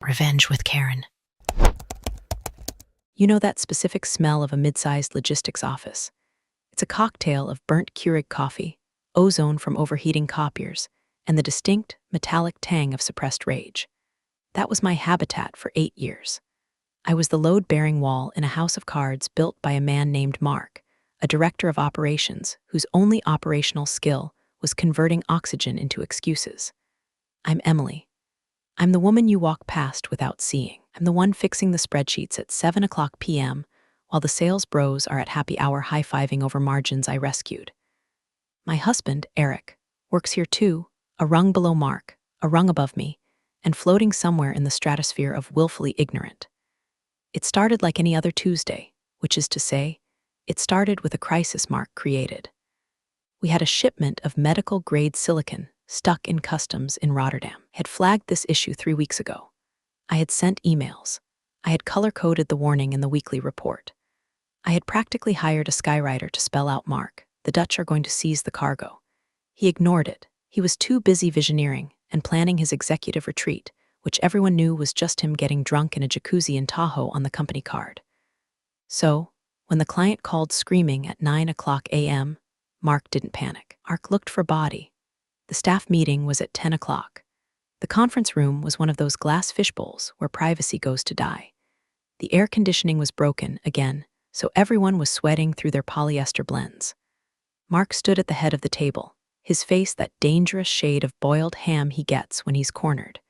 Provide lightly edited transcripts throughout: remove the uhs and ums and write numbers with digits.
Revenge with Karen. You know that specific smell of a mid-sized logistics office? It's a cocktail of burnt Keurig coffee, ozone from overheating copiers, and the distinct, metallic tang of suppressed rage. That was my habitat for 8 years. I was the load-bearing wall in a house of cards built by a man named Mark, a director of operations whose only operational skill was converting oxygen into excuses. I'm Emily. I'm the woman you walk past without seeing. I'm the one fixing the spreadsheets at 7 p.m. while the sales bros are at happy hour high-fiving over margins I rescued. My husband, Eric, works here too, a rung below Mark, a rung above me, and floating somewhere in the stratosphere of willfully ignorant. It started like any other Tuesday, which is to say, it started with a crisis Mark created. We had a shipment of medical-grade silicon stuck in customs in Rotterdam. I had flagged this issue 3 weeks ago. I had sent emails. I had color-coded the warning in the weekly report. I had practically hired a skywriter to spell out Mark, the Dutch are going to seize the cargo. He ignored it. He was too busy visioneering and planning his executive retreat, which everyone knew was just him getting drunk in a jacuzzi in Tahoe on the company card. So, when the client called screaming at 9 a.m., Mark didn't panic. Mark looked for body. The staff meeting was at 10 o'clock. The conference room was one of those glass fishbowls where privacy goes to die. The air conditioning was broken, again, so everyone was sweating through their polyester blends. Mark stood at the head of the table, his face that dangerous shade of boiled ham he gets when he's cornered.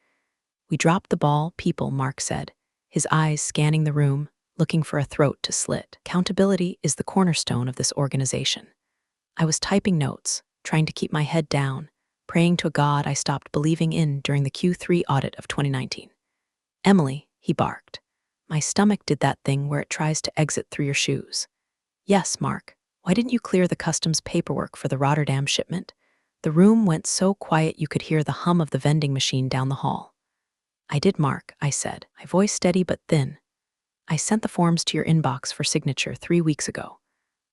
"We dropped the ball, people," Mark said, his eyes scanning the room, looking for a throat to slit. Accountability is the cornerstone of this organization. I was typing notes, trying to keep my head down, praying to a God I stopped believing in during the Q3 audit of 2019. "Emily," he barked. My stomach did that thing where it tries to exit through your shoes. "Yes, Mark. Why didn't you clear the customs paperwork for the Rotterdam shipment?" The room went so quiet you could hear the hum of the vending machine down the hall. "I did, Mark," I said, my voice steady but thin. "I sent the forms to your inbox for signature 3 weeks ago.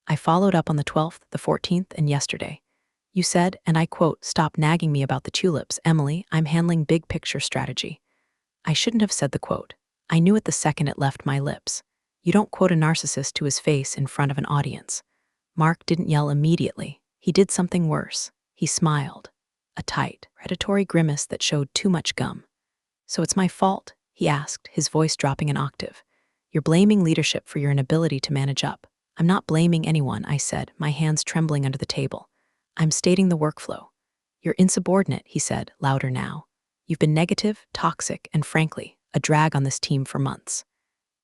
I followed up on the 12th, the 14th, and yesterday. You said, and I quote, 'Stop nagging me about the tulips, Emily, I'm handling big picture strategy.'" I shouldn't have said the quote. I knew it the second it left my lips. You don't quote a narcissist to his face in front of an audience. Mark didn't yell immediately. He did something worse. He smiled. A tight, predatory grimace that showed too much gum. "So it's my fault?" he asked, his voice dropping an octave. "You're blaming leadership for your inability to manage up." "I'm not blaming anyone," I said, my hands trembling under the table. "I'm stating the workflow." "You're insubordinate," he said, louder now. "You've been negative, toxic, and frankly, a drag on this team for months.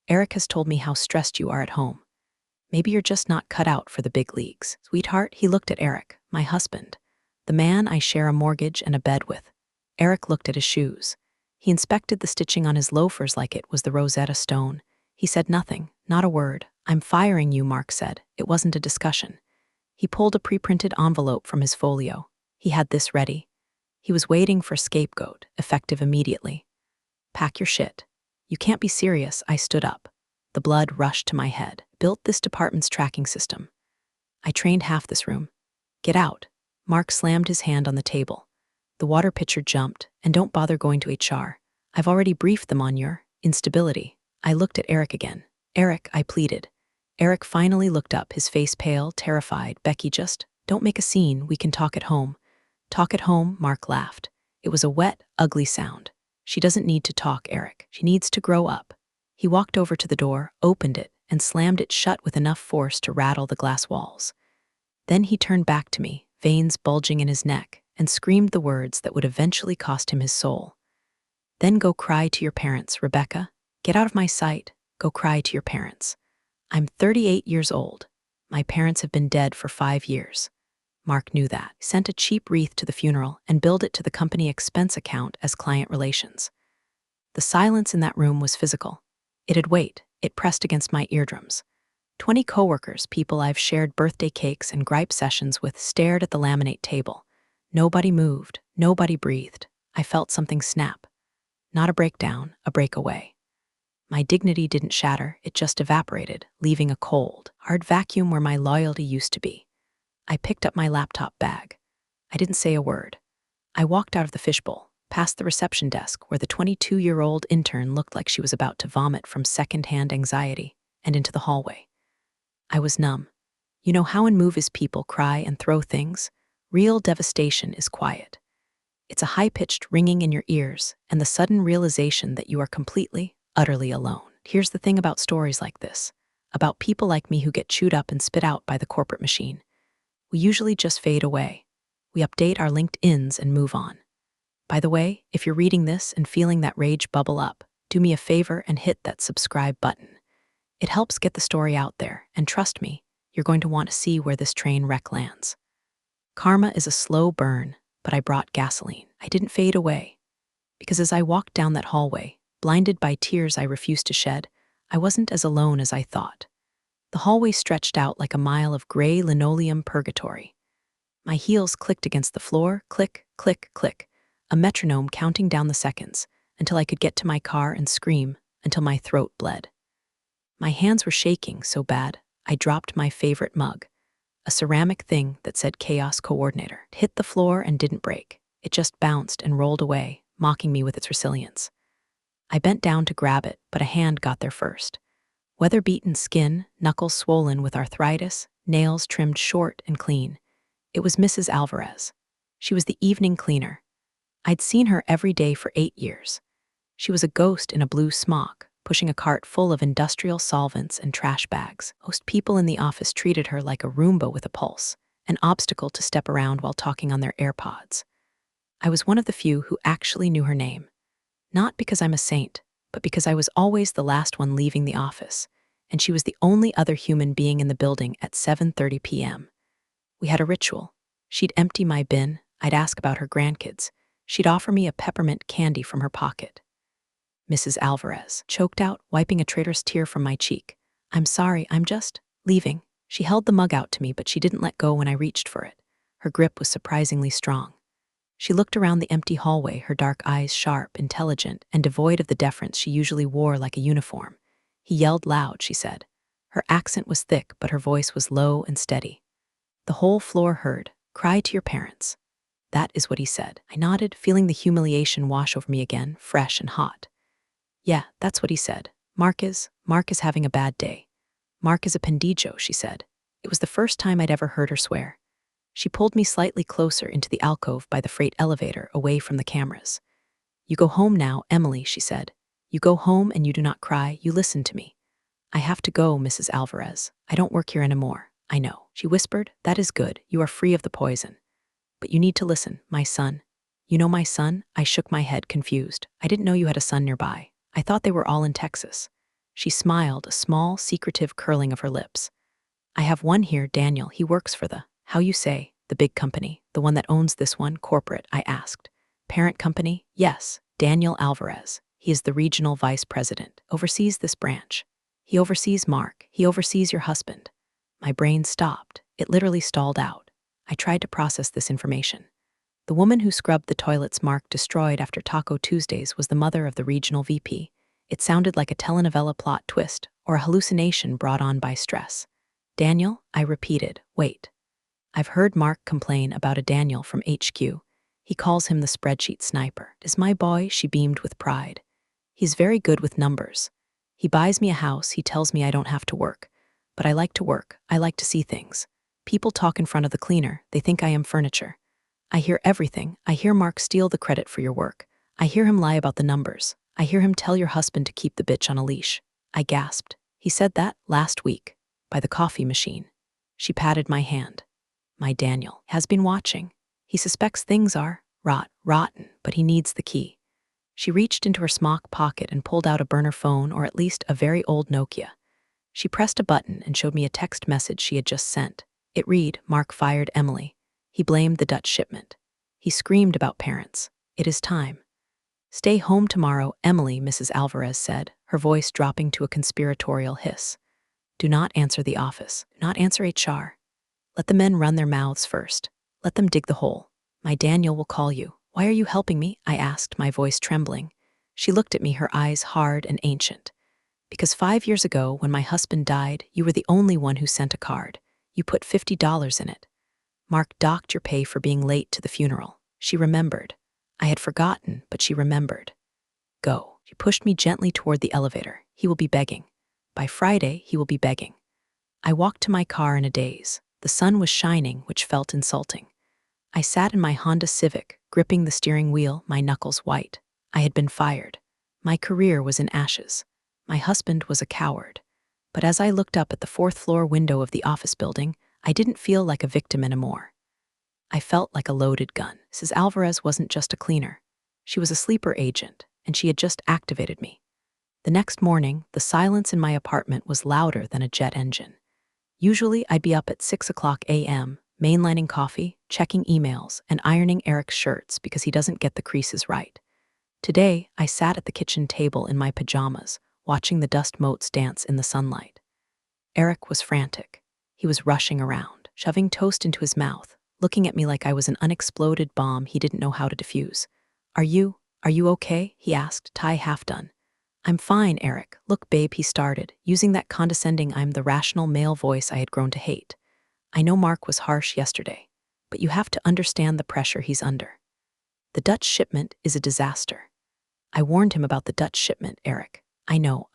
Eric has told me how stressed you are at home. Maybe you're just not cut out for the big leagues." "Sweetheart," he looked at Eric, my husband, the man I share a mortgage and a bed with. Eric looked at his shoes. He inspected the stitching on his loafers like it was the Rosetta Stone. He said nothing, not a word. "I'm firing you," Mark said. It wasn't a discussion. He pulled a pre-printed envelope from his folio. He had this ready. He was waiting for scapegoat, effective immediately. "Pack your shit." "You can't be serious," I stood up. The blood rushed to my head. "Built this department's tracking system. I trained half this room. Get out." Mark slammed his hand on the table. The water pitcher jumped, "And don't bother going to HR. I've already briefed them on your instability." I looked at Eric again. "Eric," I pleaded. Eric finally looked up, his face pale, terrified. "Becky, just don't make a scene. We can talk at home." "Talk at home?" Mark laughed. It was a wet, ugly sound. "She doesn't need to talk, Eric. She needs to grow up." He walked over to the door, opened it, and slammed it shut with enough force to rattle the glass walls. Then he turned back to me, veins bulging in his neck, and screamed the words that would eventually cost him his soul. "Then go cry to your parents, Rebecca. Get out of my sight. Go cry to your parents." I'm 38 years old. My parents have been dead for 5 years. Mark knew that. He sent a cheap wreath to the funeral and billed it to the company expense account as client relations. The silence in that room was physical. It had weight. It pressed against my eardrums. 20 coworkers, people I've shared birthday cakes and gripe sessions with, stared at the laminate table. Nobody moved. Nobody breathed. I felt something snap. Not a breakdown, a breakaway. My dignity didn't shatter, it just evaporated, leaving a cold, hard vacuum where my loyalty used to be. I picked up my laptop bag. I didn't say a word. I walked out of the fishbowl, past the reception desk where the 22-year-old intern looked like she was about to vomit from secondhand anxiety, and into the hallway. I was numb. You know how in movies people cry and throw things? Real devastation is quiet. It's a high-pitched ringing in your ears and the sudden realization that you are completely, utterly alone. Here's the thing about stories like this, about people like me who get chewed up and spit out by the corporate machine. We usually just fade away. We update our LinkedIns and move on. By the way, if you're reading this and feeling that rage bubble up, do me a favor and hit that subscribe button. It helps get the story out there, and trust me, you're going to want to see where this train wreck lands. Karma is a slow burn, but I brought gasoline. I didn't fade away. Because as I walked down that hallway, blinded by tears I refused to shed, I wasn't as alone as I thought. The hallway stretched out like a mile of gray linoleum purgatory. My heels clicked against the floor, click, click, click, a metronome counting down the seconds, until I could get to my car and scream until my throat bled. My hands were shaking so bad, I dropped my favorite mug, a ceramic thing that said Chaos Coordinator. It hit the floor and didn't break. It just bounced and rolled away, mocking me with its resilience. I bent down to grab it, but a hand got there first. Weather-beaten skin, knuckles swollen with arthritis, nails trimmed short and clean. It was Mrs. Alvarez. She was the evening cleaner. I'd seen her every day for 8 years. She was a ghost in a blue smock, pushing a cart full of industrial solvents and trash bags. Most people in the office treated her like a Roomba with a pulse, an obstacle to step around while talking on their AirPods. I was one of the few who actually knew her name. Not because I'm a saint, but because I was always the last one leaving the office, and she was the only other human being in the building at 7:30 p.m. We had a ritual. She'd empty my bin, I'd ask about her grandkids. She'd offer me a peppermint candy from her pocket. Mrs. Alvarez choked out, wiping a traitorous tear from my cheek. "I'm sorry, I'm just leaving." She held the mug out to me, but she didn't let go when I reached for it. Her grip was surprisingly strong. She looked around the empty hallway, her dark eyes sharp, intelligent, and devoid of the deference she usually wore like a uniform. "He yelled loud," she said. Her accent was thick, but her voice was low and steady. "The whole floor heard. Cry to your parents." "That is what he said." I nodded, feeling the humiliation wash over me again, fresh and hot. "Yeah, that's what he said. Mark is having a bad day. Mark is a pendijo," she said. It was the first time I'd ever heard her swear. She pulled me slightly closer into the alcove by the freight elevator, away from the cameras. "You go home now, Emily," she said. "You go home and you do not cry, you listen to me." "I have to go, Mrs. Alvarez. I don't work here anymore." "I know," she whispered. "That is good. You are free of the poison. But you need to listen, my son." "You know my son?" I shook my head, confused. "I didn't know you had a son nearby. I thought they were all in Texas." She smiled, a small, secretive curling of her lips. "I have one here, Daniel. He works for how you say, the big company, the one that owns this one, corporate," I asked. "Parent company?" "Yes, Daniel Alvarez. He is the regional vice president, oversees this branch. He oversees Mark. He oversees your husband." My brain stopped. It literally stalled out. I tried to process this information. The woman who scrubbed the toilets Mark destroyed after Taco Tuesdays was the mother of the regional VP. It sounded like a telenovela plot twist or a hallucination brought on by stress. "Daniel?" I repeated. "Wait. I've heard Mark complain about a Daniel from HQ. He calls him the spreadsheet sniper." "Is my boy?" She beamed with pride. "He's very good with numbers. He buys me a house, he tells me I don't have to work. But I like to work, I like to see things. People talk in front of the cleaner, they think I am furniture. I hear everything. I hear Mark steal the credit for your work. I hear him lie about the numbers. I hear him tell your husband to keep the bitch on a leash." I gasped. "He said that last week, by the coffee machine." She patted my hand. "My Daniel has been watching. He suspects things are rotten, but he needs the key." She reached into her smock pocket and pulled out a burner phone, or at least a very old Nokia. She pressed a button and showed me a text message she had just sent. It read, "Mark fired Emily. He blamed the Dutch shipment. He screamed about parents. It is time." "Stay home tomorrow, Emily," Mrs. Alvarez said, her voice dropping to a conspiratorial hiss. "Do not answer the office. Do not answer HR. Let the men run their mouths first. Let them dig the hole. My Daniel will call you." "Why are you helping me?" I asked, my voice trembling. She looked at me, her eyes hard and ancient. "Because 5 years ago, when my husband died, you were the only one who sent a card. You put $50 in it. Mark docked your pay for being late to the funeral." She remembered. I had forgotten, but she remembered. Go. She pushed me gently toward the elevator. He will be begging. By Friday, he will be begging. I walked to my car in a daze. The sun was shining, which felt insulting. I sat in my Honda Civic, gripping the steering wheel, my knuckles white. I had been fired. My career was in ashes. My husband was a coward. But as I looked up at the fourth-floor window of the office building, I didn't feel like a victim anymore. I felt like a loaded gun. Mrs. Alvarez wasn't just a cleaner. She was a sleeper agent, and she had just activated me. The next morning, the silence in my apartment was louder than a jet engine. Usually, I'd be up at 6 o'clock a.m., mainlining coffee, checking emails, and ironing Eric's shirts because he doesn't get the creases right. Today, I sat at the kitchen table in my pajamas, watching the dust motes dance in the sunlight. Eric was frantic. He was rushing around, shoving toast into his mouth, looking at me like I was an unexploded bomb he didn't know how to defuse. Are you okay?" he asked, tie half done. "I'm fine, Eric. Look, babe," he started, using that condescending I'm the rational male voice I had grown to hate. "I know Mark was harsh yesterday, but you have to understand the pressure he's under. The Dutch shipment is a disaster." I warned him about the Dutch shipment, Eric. I know.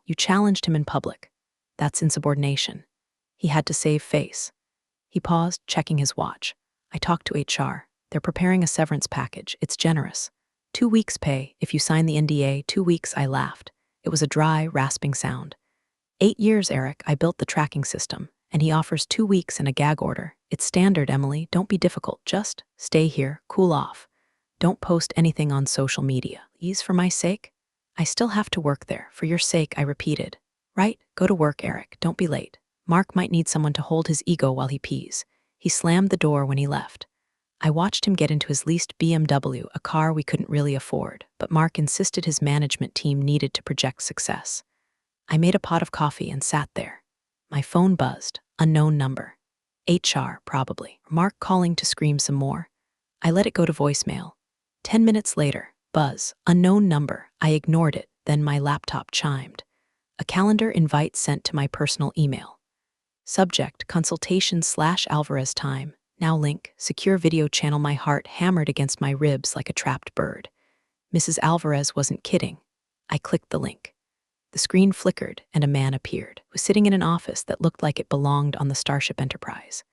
You challenged him in public. That's insubordination. He had to save face. He paused, checking his watch. I talked to HR. They're preparing a severance package. It's generous. 2 weeks pay. If you sign the NDA, 2 weeks, I laughed. It was a dry, rasping sound. 8 years, Eric, I built the tracking system, and he offers 2 weeks and a gag order. It's standard, Emily. Don't be difficult. Just stay here, cool off. Don't post anything on social media. Please, for my sake? I still have to work there. For your sake, I repeated. Right? Go to work, Eric. Don't be late. Mark might need someone to hold his ego while he pees. He slammed the door when he left. I watched him get into his leased BMW, a car we couldn't really afford, but Mark insisted his management team needed to project success. I made a pot of coffee and sat there. My phone buzzed. Unknown number. HR, probably. Mark calling to scream some more. I let it go to voicemail. 10 minutes later, buzz. Unknown number. I ignored it, then my laptop chimed. A calendar invite sent to my personal email. Subject, consultation/Alvarez time. Now link, secure video channel. My heart hammered against my ribs like a trapped bird. Mrs. Alvarez wasn't kidding. I clicked the link. The screen flickered and a man appeared, who was sitting in an office that looked like it belonged on the Starship Enterprise.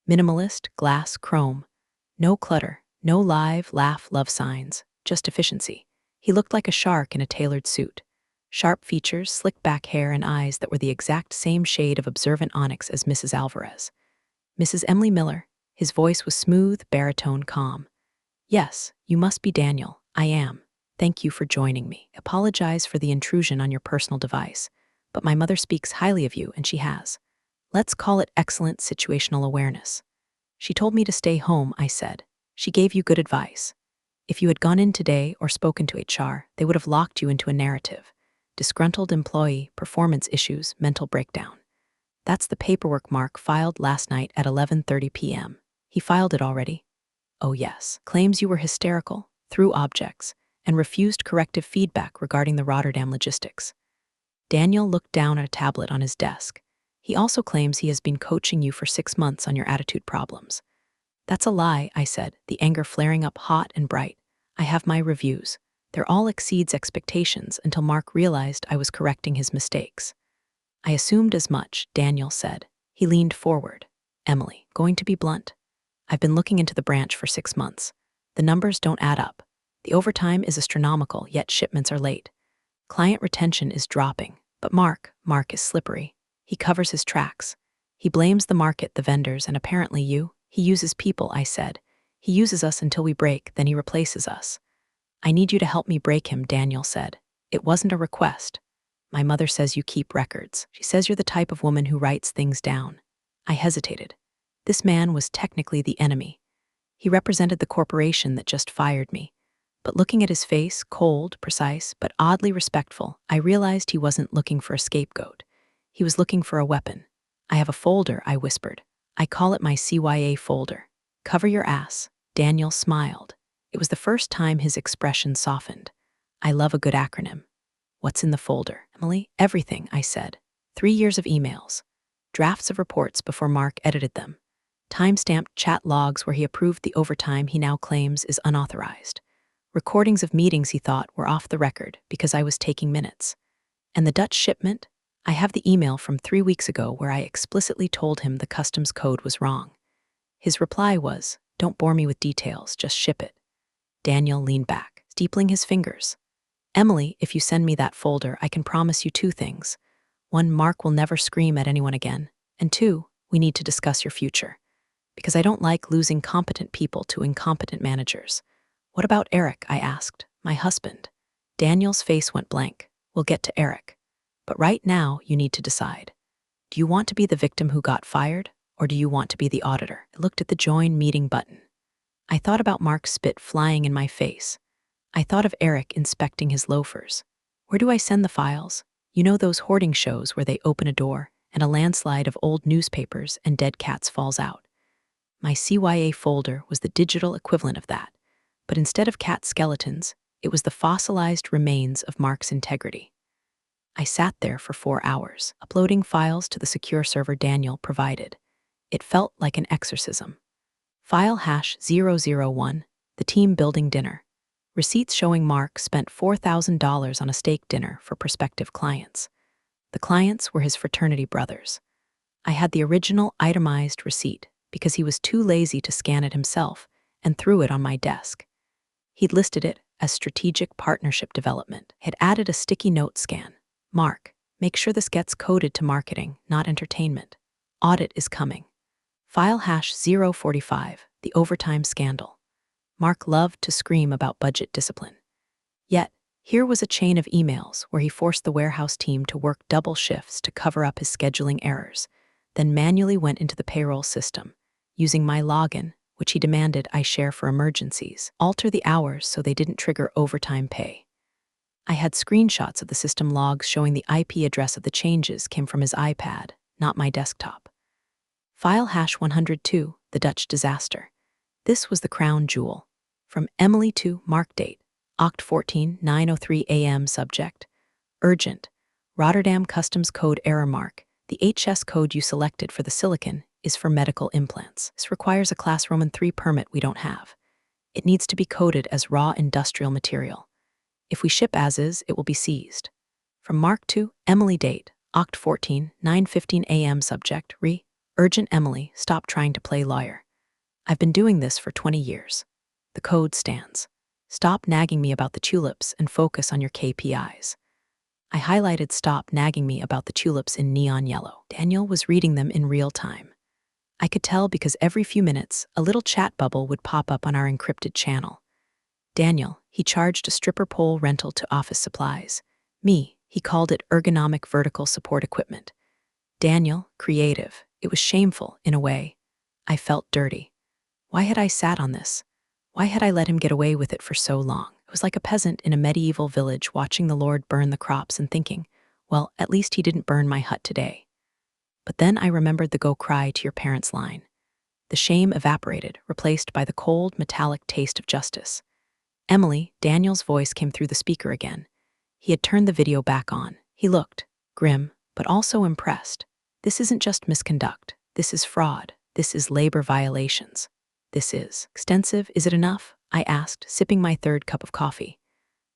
Minimalist, glass, chrome. No clutter, no live, laugh, love signs, just efficiency. He looked like a shark in a tailored suit. Sharp features, slick back hair, and eyes that were the exact same shade of observant onyx as Mrs. Alvarez. Mrs. Emily Miller. His voice was smooth, baritone, calm. Yes, you must be Daniel. I am. Thank you for joining me. Apologize for the intrusion on your personal device, but my mother speaks highly of you, and she has. Let's call it excellent situational awareness. She told me to stay home, I said. She gave you good advice. If you had gone in today or spoken to HR, they would have locked you into a narrative. Disgruntled employee, performance issues, mental breakdown. That's the paperwork Mark filed last night at 11:30 p.m. He filed it already. Oh yes. Claims you were hysterical, threw objects, and refused corrective feedback regarding the Rotterdam logistics. Daniel looked down at a tablet on his desk. He also claims he has been coaching you for 6 months on your attitude problems. That's a lie, I said, the anger flaring up hot and bright. I have my reviews. They're all exceeds expectations until Mark realized I was correcting his mistakes. I assumed as much, Daniel said. He leaned forward. Emily, going to be blunt. I've been looking into the branch for 6 months. The numbers don't add up. The overtime is astronomical, yet shipments are late. Client retention is dropping, but Mark is slippery. He covers his tracks. He blames the market, the vendors, and apparently you. He uses people, I said. He uses us until we break, then he replaces us. I need you to help me break him, Daniel said. It wasn't a request. My mother says you keep records. She says you're the type of woman who writes things down. I hesitated. This man was technically the enemy. He represented the corporation that just fired me. But looking at his face, cold, precise, but oddly respectful, I realized he wasn't looking for a scapegoat. He was looking for a weapon. I have a folder, I whispered. I call it my CYA folder. Cover your ass. Daniel smiled. It was the first time his expression softened. I love a good acronym. What's in the folder, Emily? Everything, I said. 3 years of emails. Drafts of reports before Mark edited them. Time-stamped chat logs where he approved the overtime he now claims is unauthorized. Recordings of meetings he thought were off the record because I was taking minutes. And the Dutch shipment? I have the email from 3 weeks ago where I explicitly told him the customs code was wrong. His reply was, "Don't bore me with details, just ship it." Daniel leaned back, steepling his fingers. "Emily, if you send me that folder, I can promise you 2 things. 1, Mark will never scream at anyone again. And 2, we need to discuss your future. Because I don't like losing competent people to incompetent managers." "What about Eric?" I asked. "My husband." Daniel's face went blank. "We'll get to Eric. But right now, you need to decide. Do you want to be the victim who got fired, or do you want to be the auditor?" I looked at the join meeting button. I thought about Mark's spit flying in my face. I thought of Eric inspecting his loafers. Where do I send the files? You know those hoarding shows where they open a door and a landslide of old newspapers and dead cats falls out? My CYA folder was the digital equivalent of that, but instead of cat skeletons, it was the fossilized remains of Mark's integrity. I sat there for 4 hours, uploading files to the secure server Daniel provided. It felt like an exorcism. File hash 001, the team building dinner. Receipts showing Mark spent $4,000 on a steak dinner for prospective clients. The clients were his fraternity brothers. I had the original itemized receipt because he was too lazy to scan it himself and threw it on my desk. He'd listed it as strategic partnership development, had added a sticky note scan. "Mark, make sure this gets coded to marketing, not entertainment. Audit is coming." File hash 045, the overtime scandal. Mark loved to scream about budget discipline. Yet, here was a chain of emails where he forced the warehouse team to work double shifts to cover up his scheduling errors, then manually went into the payroll system, using my login, which he demanded I share for emergencies, alter the hours so they didn't trigger overtime pay. I had screenshots of the system logs showing the IP address of the changes came from his iPad, not my desktop. File hash 102, the Dutch disaster. This was the crown jewel. From Emily to Mark date, Oct 14, 9:03 a.m. subject. Urgent. Rotterdam Customs Code error mark. The HS code you selected for the silicon is for medical implants. This requires a Class Roman 3 permit we don't have. It needs to be coded as raw industrial material. If we ship as is, it will be seized. From Mark to Emily date, Oct 14, 9:15 a.m. subject. Urgent Emily, stop trying to play lawyer. I've been doing this for 20 years. The code stands. Stop nagging me about the tulips and focus on your KPIs. I highlighted stop nagging me about the tulips in neon yellow. Daniel was reading them in real time. I could tell because every few minutes, a little chat bubble would pop up on our encrypted channel. Daniel, he charged a stripper pole rental to office supplies. Me, he called it ergonomic vertical support equipment. Daniel, creative. It was shameful, in a way. I felt dirty. Why had I sat on this? Why had I let him get away with it for so long? It was like a peasant in a medieval village watching the Lord burn the crops and thinking, well, at least he didn't burn my hut today. But then I remembered the go cry to your parents line. The shame evaporated, replaced by the cold, metallic taste of justice. Emily, Daniel's voice came through the speaker again. He had turned the video back on. He looked grim, but also impressed. This isn't just misconduct. This is fraud. This is labor violations. This is extensive. Is it enough? I asked, sipping my 3rd cup of coffee.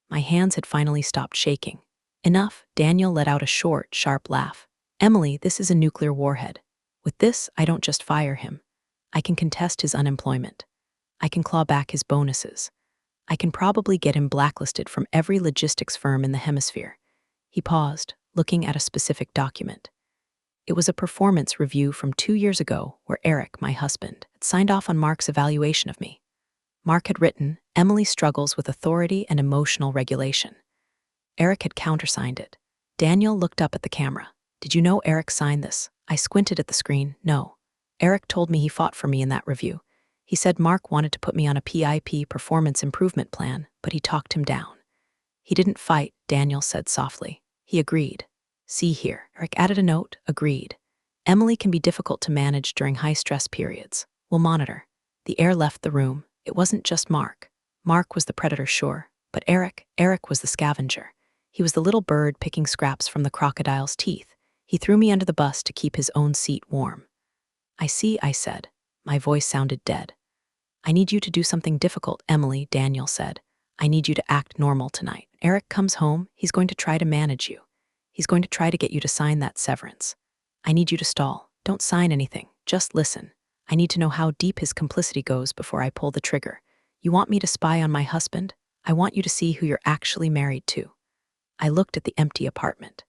My hands had finally stopped shaking. Enough, Daniel let out a short, sharp laugh. Emily, this is a nuclear warhead. With this, I don't just fire him. I can contest his unemployment. I can claw back his bonuses. I can probably get him blacklisted from every logistics firm in the hemisphere. He paused, looking at a specific document. It was a performance review from 2 years ago where Eric, my husband, had signed off on Mark's evaluation of me. Mark had written, Emily struggles with authority and emotional regulation. Eric had countersigned it. Daniel looked up at the camera. Did you know Eric signed this? I squinted at the screen. No. Eric told me he fought for me in that review. He said Mark wanted to put me on a PIP performance improvement plan, but he talked him down. He didn't fight, Daniel said softly. He agreed. See here. Eric added a note, agreed. Emily can be difficult to manage during high-stress periods. We'll monitor. The air left the room. It wasn't just Mark. Mark was the predator, sure, but Eric was the scavenger. He was the little bird picking scraps from the crocodile's teeth. He threw me under the bus to keep his own seat warm. I see, I said. My voice sounded dead. I need you to do something difficult, Emily, Daniel said. I need you to act normal tonight. Eric comes home, he's going to try to manage you. He's going to try to get you to sign that severance. I need you to stall. Don't sign anything. Just listen. I need to know how deep his complicity goes before I pull the trigger. You want me to spy on my husband? I want you to see who you're actually married to. I looked at the empty apartment.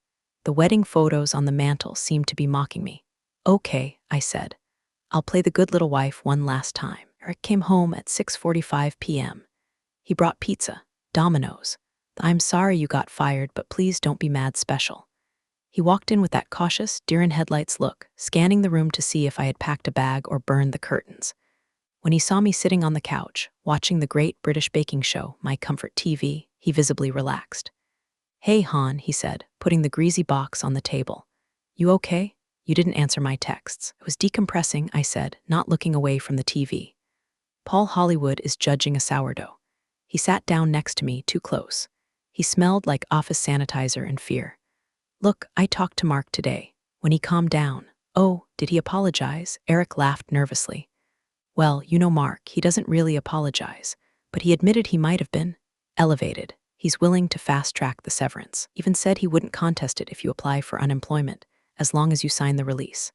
The wedding photos on the mantel seemed to be mocking me. Okay, I said. I'll play the good little wife one last time. Eric came home at 6:45 p.m. He brought pizza, Domino's. The "I'm sorry you got fired, but please don't be mad" special. He walked in with that cautious, deer-in-headlights look, scanning the room to see if I had packed a bag or burned the curtains. When he saw me sitting on the couch, watching the Great British Baking Show, my comfort TV, he visibly relaxed. "Hey, Han," he said, putting the greasy box on the table. "You okay? You didn't answer my texts." "I was decompressing," I said, not looking away from the TV. Paul Hollywood is judging a sourdough. He sat down next to me, too close. He smelled like office sanitizer and fear. "Look, I talked to Mark today. When he calmed down." "Oh, did he apologize?" Eric laughed nervously. "Well, you know Mark, he doesn't really apologize, but he admitted he might have been elevated. He's willing to fast-track the severance. Even said he wouldn't contest it if you apply for unemployment, as long as you sign the release."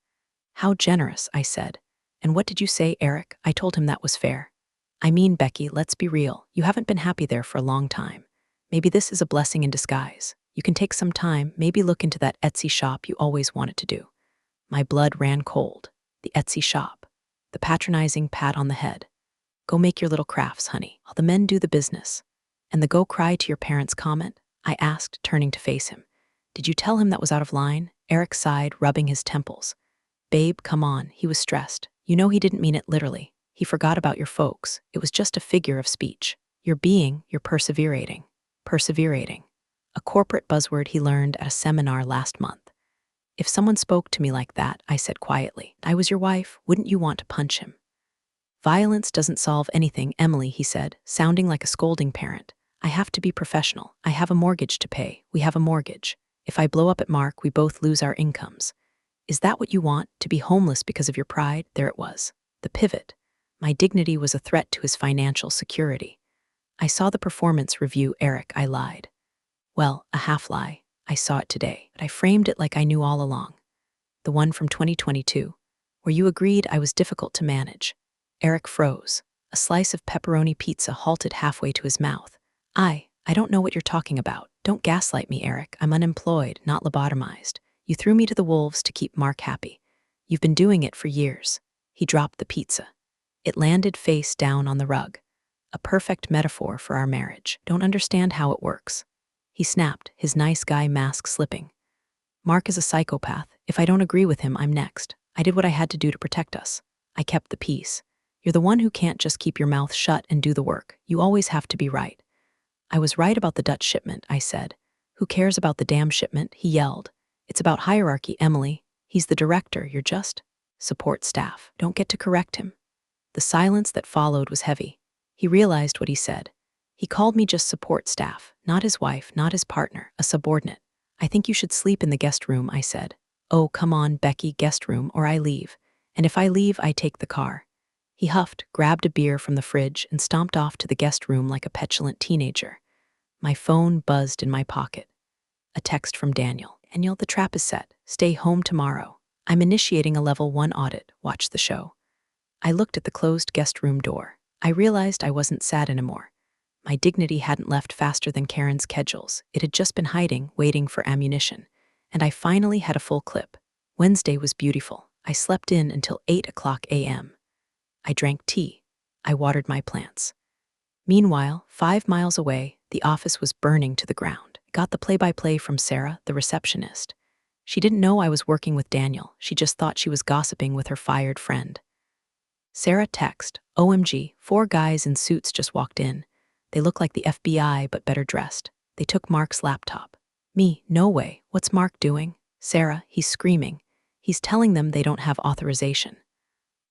"How generous," I said. "And what did you say, Eric?" I told him that was fair. "I mean, Becky, let's be real. You haven't been happy there for a long time. Maybe this is a blessing in disguise. You can take some time, maybe look into that Etsy shop you always wanted to do." My blood ran cold. The Etsy shop. The patronizing pat on the head. "Go make your little crafts, honey. While the men do the business." "And the go cry to your parents' comment?" I asked, turning to face him. "Did you tell him that was out of line?" Eric sighed, rubbing his temples. "Babe, come on." He was stressed. "You know he didn't mean it literally. He forgot about your folks. It was just a figure of speech. You're perseverating. Perseverating. A corporate buzzword he learned at a seminar last month. "If someone spoke to me like that," I said quietly, "I was your wife, wouldn't you want to punch him?" "Violence doesn't solve anything, Emily," he said, sounding like a scolding parent. "I have to be professional. I have a mortgage to pay. We have a mortgage. If I blow up at Mark, we both lose our incomes. Is that what you want, to be homeless because of your pride?" There it was. The pivot. My dignity was a threat to his financial security. "I saw the performance review, Eric," I lied. Well, a half-lie. I saw it today, but I framed it like I knew all along. "The one from 2022, where you agreed I was difficult to manage." Eric froze. A slice of pepperoni pizza halted halfway to his mouth. I don't know what you're talking about. Don't gaslight me, Eric. I'm unemployed, not lobotomized. You threw me to the wolves to keep Mark happy. You've been doing it for years." He dropped the pizza. It landed face down on the rug. A perfect metaphor for our marriage. "Don't understand how it works." He snapped, his nice guy mask slipping. "Mark is a psychopath. If I don't agree with him, I'm next. I did what I had to do to protect us. I kept the peace. You're the one who can't just keep your mouth shut and do the work. You always have to be right." "I was right about the Dutch shipment," I said. "Who cares about the damn shipment?" He yelled. "It's about hierarchy, Emily. He's the director, you're just support staff. Don't get to correct him." The silence that followed was heavy. He realized what he said. He called me just support staff, not his wife, not his partner, a subordinate. "I think you should sleep in the guest room," I said. "Oh, come on, Becky, guest room, or I leave. And if I leave, I take the car." He huffed, grabbed a beer from the fridge, and stomped off to the guest room like a petulant teenager. My phone buzzed in my pocket. A text from Daniel. "Daniel, the trap is set. Stay home tomorrow. I'm initiating a level 1 audit. Watch the show." I looked at the closed guest room door. I realized I wasn't sad anymore. My dignity hadn't left faster than Karen's kedgels. It had just been hiding, waiting for ammunition. And I finally had a full clip. Wednesday was beautiful. I slept in until 8 a.m. I drank tea. I watered my plants. Meanwhile, 5 miles away, the office was burning to the ground. I got the play-by-play from Sarah, the receptionist. She didn't know I was working with Daniel. She just thought she was gossiping with her fired friend. Sarah text, "OMG, 4 guys in suits just walked in. They look like the FBI, but better dressed. They took Mark's laptop." Me, "No way. What's Mark doing?" Sarah, "He's screaming. He's telling them they don't have authorization."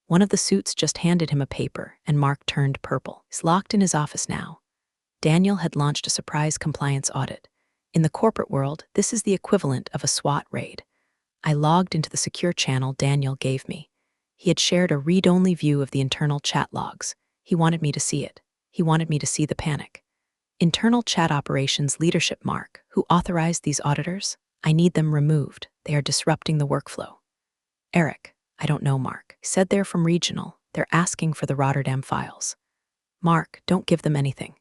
One of the suits just handed him a paper, and Mark turned purple. He's locked in his office now. Daniel had launched a surprise compliance audit. In the corporate world, this is the equivalent of a SWAT raid. I logged into the secure channel Daniel gave me. He had shared a read-only view of the internal chat logs. He wanted me to see it. He wanted me to see the panic. Internal chat operations leadership Mark, who authorized these auditors? I need them removed. They are disrupting the workflow. Eric, I don't know Mark. Said they're from regional. They're asking for the Rotterdam files. Mark, don't give them anything.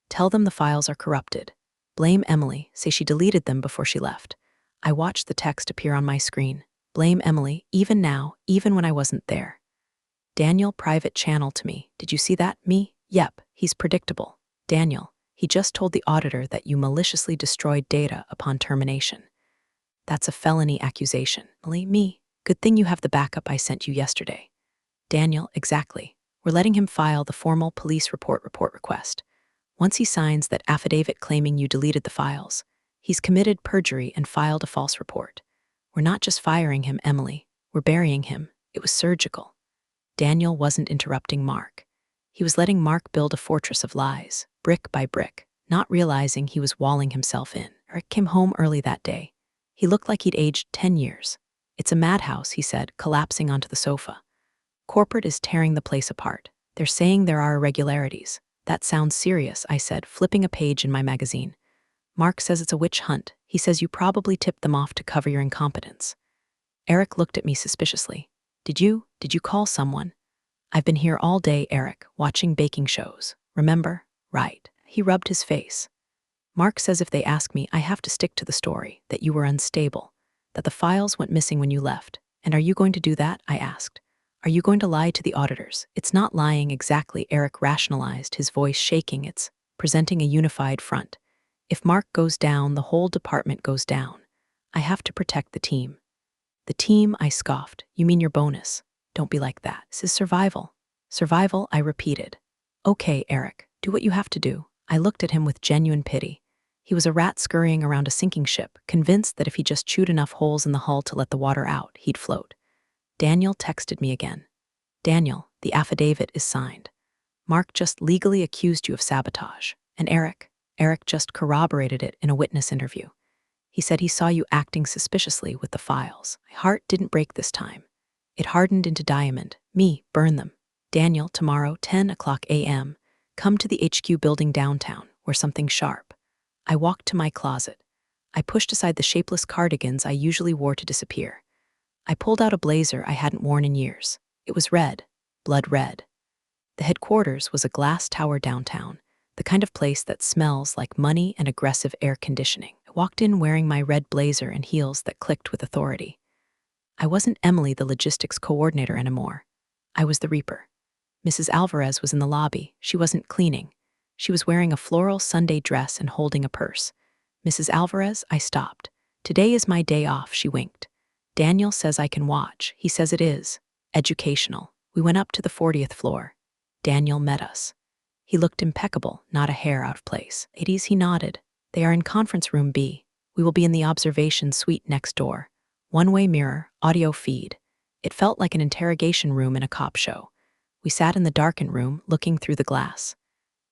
Tell them the files are corrupted. Blame Emily, say she deleted them before she left. I watched the text appear on my screen. Blame Emily, even now, even when I wasn't there. Daniel private channel to me. Did you see that? Me? Yep, he's predictable. Daniel, he just told the auditor that you maliciously destroyed data upon termination. That's a felony accusation. Emily, me? Good thing you have the backup I sent you yesterday. Daniel, exactly. We're letting him file the formal police report request. Once he signs that affidavit claiming you deleted the files, he's committed perjury and filed a false report. We're not just firing him, Emily. We're burying him. It was surgical. Daniel wasn't interrupting Mark. He was letting Mark build a fortress of lies, brick by brick, not realizing he was walling himself in. Eric came home early that day. He looked like he'd aged 10 years. It's a madhouse, he said, collapsing onto the sofa. Corporate is tearing the place apart. They're saying there are irregularities. That sounds serious, I said, flipping a page in my magazine. Mark says it's a witch hunt. He says you probably tipped them off to cover your incompetence. Eric looked at me suspiciously. Did you call someone? I've been here all day, Eric, watching baking shows. Remember? Right. He rubbed his face. Mark says if they ask me, I have to stick to the story, that you were unstable, that the files went missing when you left. And are you going to do that? I asked. Are you going to lie to the auditors? It's not lying exactly, Eric rationalized, his voice shaking. It's presenting a unified front. If Mark goes down, the whole department goes down. I have to protect the team. The team, I scoffed. You mean your bonus? Don't be like that. This is survival. Survival, I repeated. Okay, Eric, do what you have to do. I looked at him with genuine pity. He was a rat scurrying around a sinking ship, convinced that if he just chewed enough holes in the hull to let the water out, he'd float. Daniel texted me again. Daniel, the affidavit is signed. Mark just legally accused you of sabotage. And Eric just corroborated it in a witness interview. He said he saw you acting suspiciously with the files. My heart didn't break this time. It hardened into diamond. Me, burn them. Daniel, tomorrow, 10 o'clock a.m., come to the HQ building downtown, wear something sharp. I walked to my closet. I pushed aside the shapeless cardigans I usually wore to disappear. I pulled out a blazer I hadn't worn in years. It was red, blood red. The headquarters was a glass tower downtown, the kind of place that smells like money and aggressive air conditioning. I walked in wearing my red blazer and heels that clicked with authority. I wasn't Emily, the logistics coordinator, anymore. I was the Reaper. Mrs. Alvarez was in the lobby. She wasn't cleaning. She was wearing a floral Sunday dress and holding a purse. Mrs. Alvarez, I stopped. Today is my day off, she winked. Daniel says I can watch. He says it is educational. We went up to the 40th floor. Daniel met us. He looked impeccable, not a hair out of place. Ladies, he nodded. They are in conference room B. We will be in the observation suite next door. One-way mirror, audio feed. It felt like an interrogation room in a cop show. We sat in the darkened room, looking through the glass.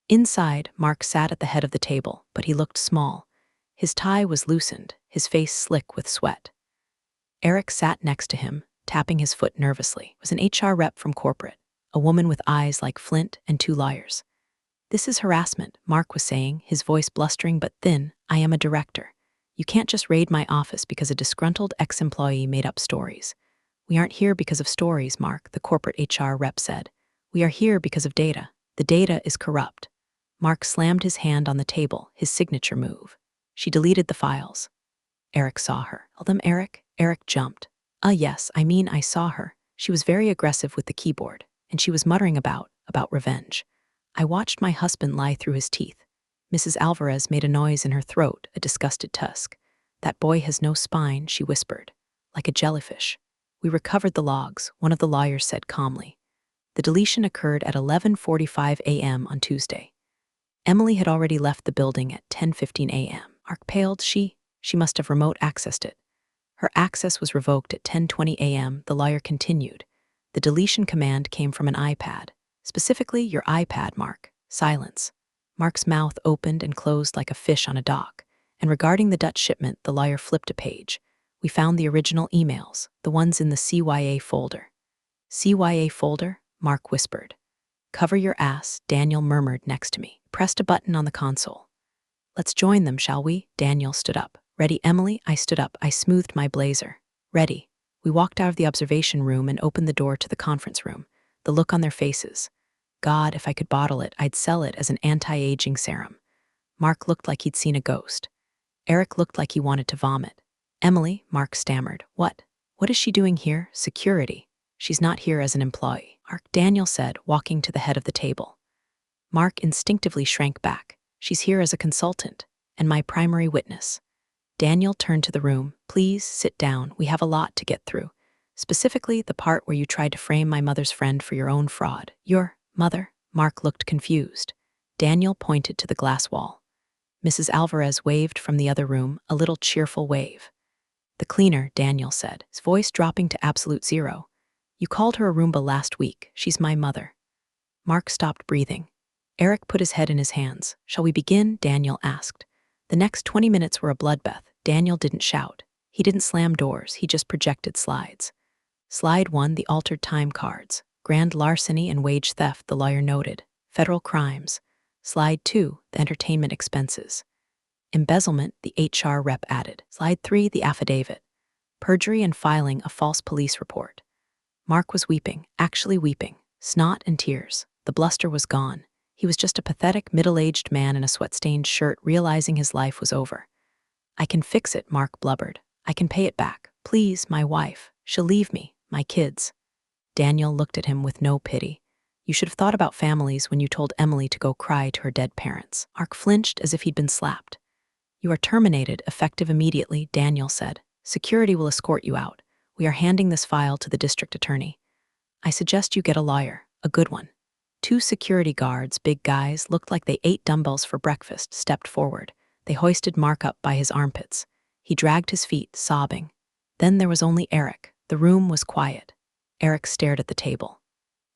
Inside, Mark sat at the head of the table, but he looked small. His tie was loosened, his face slick with sweat. Eric sat next to him, tapping his foot nervously. It was an HR rep from corporate, a woman with eyes like flint and two lawyers. This is harassment, Mark was saying, his voice blustering but thin. I am a director. You can't just raid my office because a disgruntled ex-employee made up stories. We aren't here because of stories, Mark, the corporate HR rep said. We are here because of data. The data is corrupt. Mark slammed his hand on the table, his signature move. She deleted the files. Eric saw her. Tell them, Eric? Eric jumped. Yes, I saw her. She was very aggressive with the keyboard, and she was muttering about revenge. I watched my husband lie through his teeth. Mrs. Alvarez made a noise in her throat, a disgusted tusk. That boy has no spine, she whispered. Like a jellyfish. We recovered the logs, one of the lawyers said calmly. The deletion occurred at 11:45 a.m. on Tuesday. Emily had already left the building at 10:15 a.m. Mark paled. She must have remote accessed it. Her access was revoked at 10:20 a.m., the lawyer continued. The deletion command came from an iPad. Specifically, your iPad, Mark. Silence. Mark's mouth opened and closed like a fish on a dock. And regarding the Dutch shipment, the lawyer flipped a page. We found the original emails, the ones in the CYA folder. CYA folder? Mark whispered. Cover your ass, Daniel murmured next to me. Pressed a button on the console. Let's join them, shall we? Daniel stood up. Ready, Emily? I stood up. I smoothed my blazer. Ready. We walked out of the observation room and opened the door to the conference room. The look on their faces. God, if I could bottle it, I'd sell it as an anti-aging serum. Mark looked like he'd seen a ghost. Eric looked like he wanted to vomit. Emily, Mark stammered. What? What is she doing here? Security. She's not here as an employee. Mark, Daniel said, walking to the head of the table. Mark instinctively shrank back. She's here as a consultant, and my primary witness. Daniel turned to the room. Please sit down. We have a lot to get through. Specifically, the part where you tried to frame my mother's friend for your own fraud. Your mother? Mark looked confused. Daniel pointed to the glass wall. Mrs. Alvarez waved from the other room, a little cheerful wave. The cleaner, Daniel said, his voice dropping to absolute zero. You called her a Roomba last week. She's my mother. Mark stopped breathing. Eric put his head in his hands. Shall we begin? Daniel asked. The next 20 minutes were a bloodbath. Daniel didn't shout. He didn't slam doors. He just projected slides. Slide 1, the altered time cards. Grand larceny and wage theft, the lawyer noted. Federal crimes. Slide 2, the entertainment expenses. Embezzlement, the HR rep added. Slide 3, the affidavit. Perjury and filing a false police report. Mark was weeping, actually weeping. Snot and tears. The bluster was gone. He was just a pathetic, middle-aged man in a sweat-stained shirt realizing his life was over. I can fix it, Mark blubbered. I can pay it back. Please, my wife. She'll leave me, my kids. Daniel looked at him with no pity. You should have thought about families when you told Emily to go cry to her dead parents. Mark flinched as if he'd been slapped. You are terminated, effective immediately, Daniel said. Security will escort you out. We are handing this file to the district attorney. I suggest you get a lawyer, a good one. 2 security guards, big guys, looked like they ate dumbbells for breakfast, stepped forward. They hoisted Mark up by his armpits. He dragged his feet, sobbing. Then there was only Eric. The room was quiet. Eric stared at the table.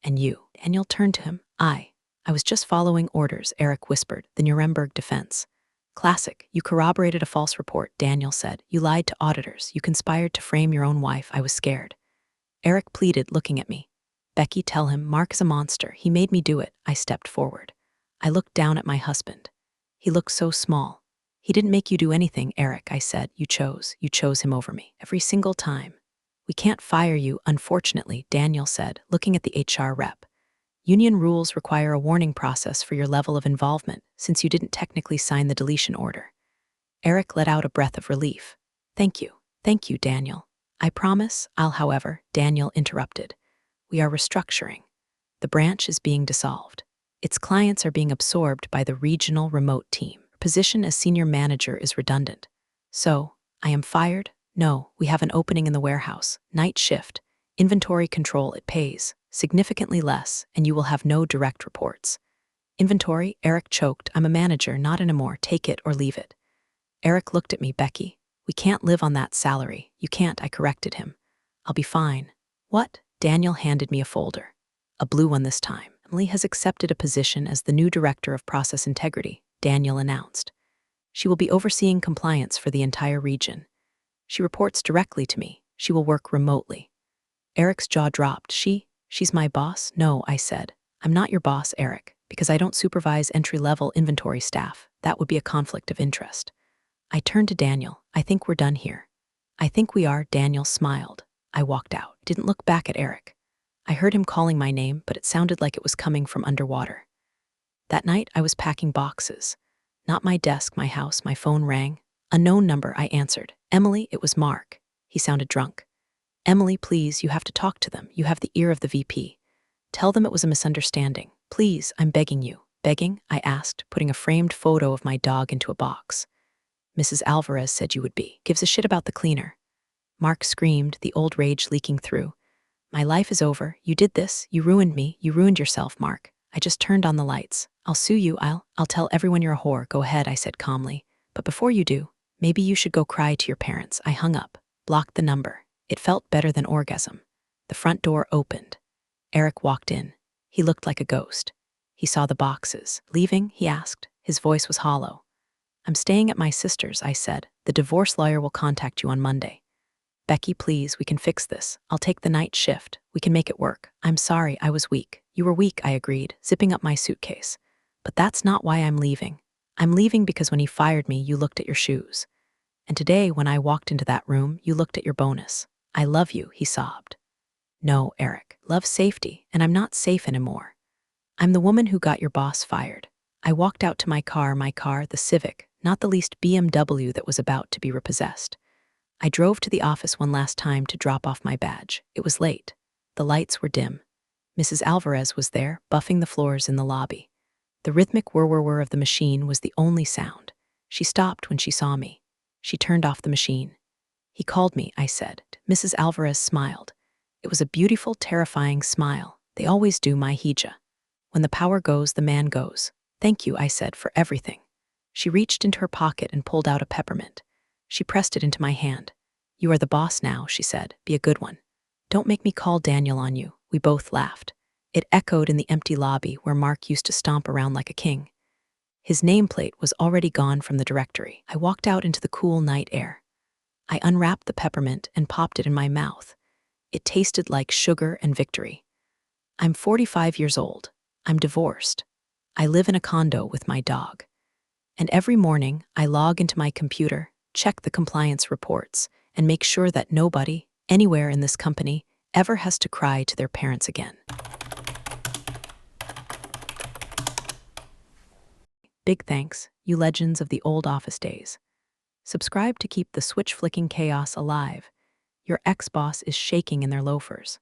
And you? Daniel turned to him. I was just following orders, Eric whispered, the Nuremberg defense. Classic. You corroborated a false report, Daniel said. You lied to auditors. You conspired to frame your own wife. I was scared. Eric pleaded, looking at me. Becky, tell him, Mark is a monster. He made me do it. I stepped forward. I looked down at my husband. He looked so small. He didn't make you do anything, Eric, I said. You chose him over me. Every single time. We can't fire you, unfortunately, Daniel said, looking at the HR rep. Union rules require a warning process for your level of involvement, since you didn't technically sign the deletion order. Eric let out a breath of relief. Thank you, Daniel. I promise, however, Daniel interrupted. We are restructuring. The branch is being dissolved. Its clients are being absorbed by the regional remote team. Her position as senior manager is redundant. So, I am fired? No, we have an opening in the warehouse. Night shift. Inventory control, it pays. Significantly less, and you will have no direct reports. Inventory, Eric choked. I'm a manager, not anymore. Take it or leave it. Eric looked at me. Becky, we can't live on that salary. You can't, I corrected him. I'll be fine. What? Daniel handed me a folder. A blue one this time. Emily has accepted a position as the new director of process integrity, Daniel announced. She will be overseeing compliance for the entire region. She reports directly to me. She will work remotely. Eric's jaw dropped. She's my boss? No, I said. I'm not your boss, Eric, because I don't supervise entry-level inventory staff. That would be a conflict of interest. I turned to Daniel. I think we're done here. I think we are, Daniel smiled. I walked out. Didn't look back at Eric. I heard him calling my name, but it sounded like it was coming from underwater. That night, I was packing boxes. Not my desk, my house, my phone rang. Unknown number, I answered. Emily, it was Mark. He sounded drunk. Emily, please, you have to talk to them. You have the ear of the VP. Tell them it was a misunderstanding. Please, I'm begging you. Begging? I asked, putting a framed photo of my dog into a box. Mrs. Alvarez said you would be. Gives a shit about the cleaner. Mark screamed, the old rage leaking through. My life is over. You did this. You ruined me. You ruined yourself, Mark. I just turned on the lights. I'll sue you. I'll tell everyone you're a whore. Go ahead, I said calmly. But before you do, maybe you should go cry to your parents. I hung up, blocked the number. It felt better than orgasm. The front door opened. Eric walked in. He looked like a ghost. He saw the boxes. Leaving? He asked. His voice was hollow. I'm staying at my sister's, I said. The divorce lawyer will contact you on Monday. Becky, please, we can fix this. I'll take the night shift. We can make it work. I'm sorry, I was weak. You were weak, I agreed, zipping up my suitcase. But that's not why I'm leaving. I'm leaving because when he fired me, you looked at your shoes. And today, when I walked into that room, you looked at your bonus. I love you, he sobbed. No, Eric. Love's safety, and I'm not safe anymore. I'm the woman who got your boss fired. I walked out to my car, the Civic, not the least BMW that was about to be repossessed. I drove to the office one last time to drop off my badge. It was late. The lights were dim. Mrs. Alvarez was there, buffing the floors in the lobby. The rhythmic whir-whir-whir of the machine was the only sound. She stopped when she saw me. She turned off the machine. He called me, I said. Mrs. Alvarez smiled. It was a beautiful, terrifying smile. They always do, my hija. When the power goes, the man goes. Thank you, I said, for everything. She reached into her pocket and pulled out a peppermint. She pressed it into my hand. You are the boss now, she said. Be a good one. Don't make me call Daniel on you. We both laughed. It echoed in the empty lobby where Mark used to stomp around like a king. His nameplate was already gone from the directory. I walked out into the cool night air. I unwrapped the peppermint and popped it in my mouth. It tasted like sugar and victory. I'm 45 years old. I'm divorced. I live in a condo with my dog. And every morning, I log into my computer, check the compliance reports, and make sure that nobody, anywhere in this company, ever has to cry to their parents again. Big thanks, you legends of the old office days. Subscribe to keep the switch-flicking chaos alive. Your ex-boss is shaking in their loafers.